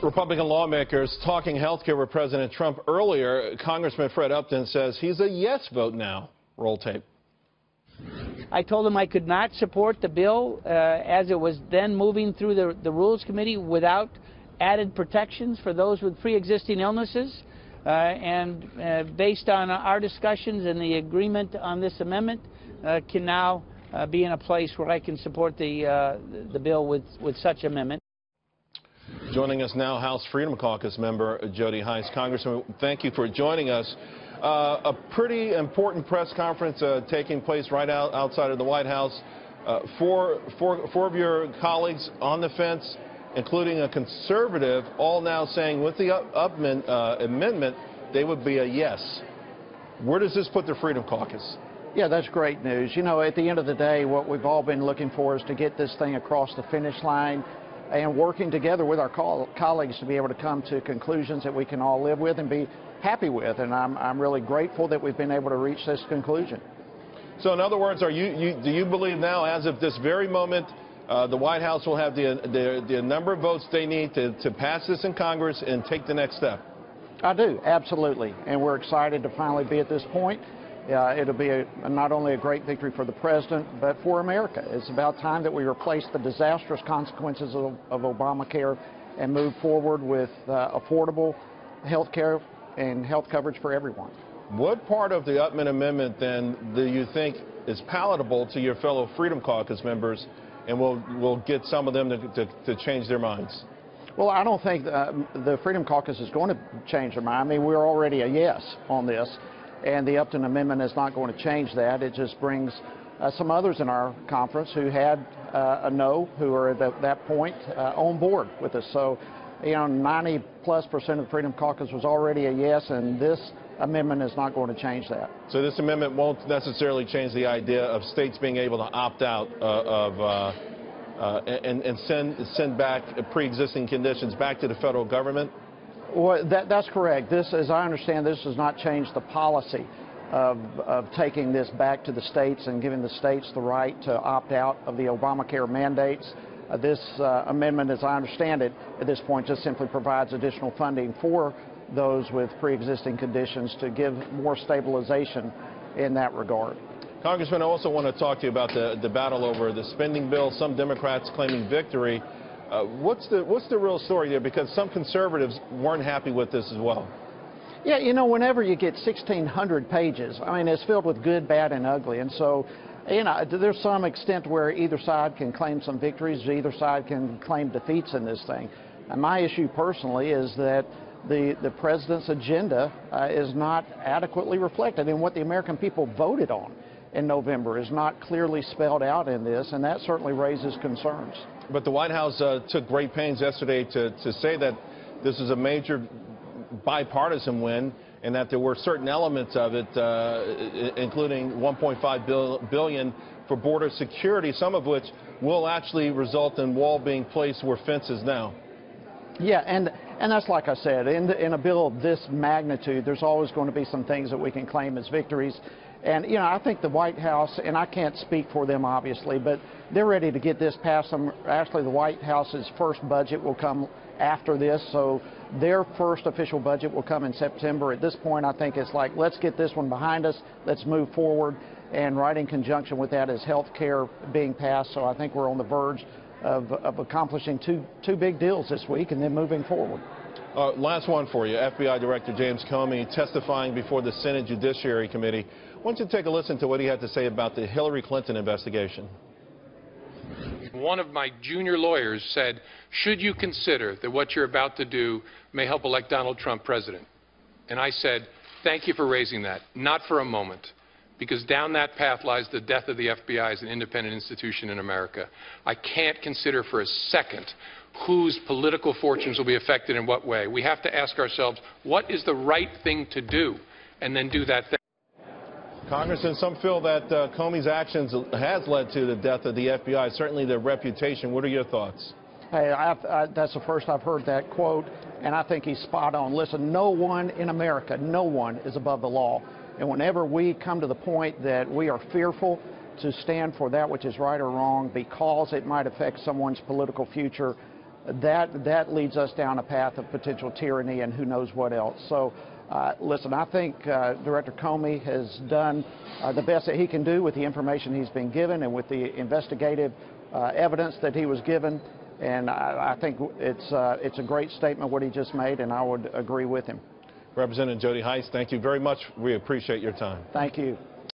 Republican lawmakers talking health care with President Trump earlier. Congressman Fred Upton says he's a yes vote now. Roll tape. I told him I could not support the bill as it was then moving through the Rules Committee without added protections for those with pre-existing illnesses. Based on our discussions and the agreement on this amendment, can now be in a place where I can support the bill with such amendment. Joining us now, House Freedom Caucus member Jody Hice. Congressman, thank you for joining us. A pretty important press conference taking place right outside of the White House. Four of your colleagues on the fence, including a conservative, all now saying with the amendment, they would be a yes. Where does this put the Freedom Caucus? Yeah, that's great news. You know, at the end of the day, what we've all been looking for is to get this thing across the finish line and working together with our colleagues to be able to come to conclusions that we can all live with and be happy with. And I'm really grateful that we've been able to reach this conclusion. So in other words, do you believe now, as of this very moment, the White House will have the number of votes they need to pass this in Congress and take the next step? I do, absolutely. And we're excited to finally be at this point. It'll be not only a great victory for the president, but for America. It's about time that we replace the disastrous consequences of Obamacare and move forward with affordable health care and health coverage for everyone. What part of the Upton Amendment, then, do you think is palatable to your fellow Freedom Caucus members and will get some of them to change their minds? Well, I don't think the Freedom Caucus is going to change their mind. I mean, we're already a yes on this. And the Upton Amendment is not going to change that. It just brings some others in our conference who had a no, who are at that point on board with us. So, you know, 90+% of the Freedom Caucus was already a yes, and this amendment is not going to change that. So this amendment won't necessarily change the idea of states being able to opt out and send back pre-existing conditions back to the federal government? Well, that's correct. This, as I understand, this does not change the policy of taking this back to the states and giving the states the right to opt out of the Obamacare mandates. This amendment, as I understand it, at this point just simply provides additional funding for those with pre-existing conditions to give more stabilization in that regard. Congressman, I also want to talk to you about the battle over the spending bill. Some Democrats claiming victory. What's the real story there? Because some conservatives weren't happy with this as well. Yeah, you know, whenever you get 1,600 pages, I mean, it's filled with good, bad, and ugly. And so, you know, there's some extent where either side can claim some victories, either side can claim defeats in this thing. And my issue personally is that the president's agenda is not adequately reflected in what the American people voted on in November, is not clearly spelled out in this, and that certainly raises concerns. But the White House took great pains yesterday to say that this is a major bipartisan win and that there were certain elements of it, including $1.5 billion for border security, some of which will actually result in wall being placed where fence is now. Yeah, and that's like I said, in a bill of this magnitude, there's always going to be some things that we can claim as victories. And, you know, I think the White House, and I can't speak for them, obviously, but they're ready to get this passed. Actually, the White House's first budget will come after this, so their first official budget will come in September. At this point, I think it's like, let's get this one behind us, let's move forward, and right in conjunction with that is health care being passed, so I think we're on the verge of accomplishing two big deals this week and then moving forward. Last one for you. FBI Director James Comey testifying before the Senate Judiciary Committee. Why don't you take a listen to what he had to say about the Hillary Clinton investigation? One of my junior lawyers said, should you consider that what you're about to do may help elect Donald Trump president? And I said, thank you for raising that. Not for a moment. Because down that path lies the death of the FBI as an independent institution in America. I can't consider for a second whose political fortunes will be affected in what way. We have to ask ourselves, what is the right thing to do, and then do that thing. Congressman, some feel that Comey's actions has led to the death of the FBI, certainly their reputation. What are your thoughts? Hey, that's the first I've heard that quote, and I think he's spot on. Listen, no one in America, no one is above the law. And whenever we come to the point that we are fearful to stand for that which is right or wrong because it might affect someone's political future, that leads us down a path of potential tyranny and who knows what else. So, listen, I think Director Comey has done the best that he can do with the information he's been given and with the investigative evidence that he was given. And I think it's a great statement what he just made, and I would agree with him. Representative Jody Hice, thank you very much. We appreciate your time. Thank you.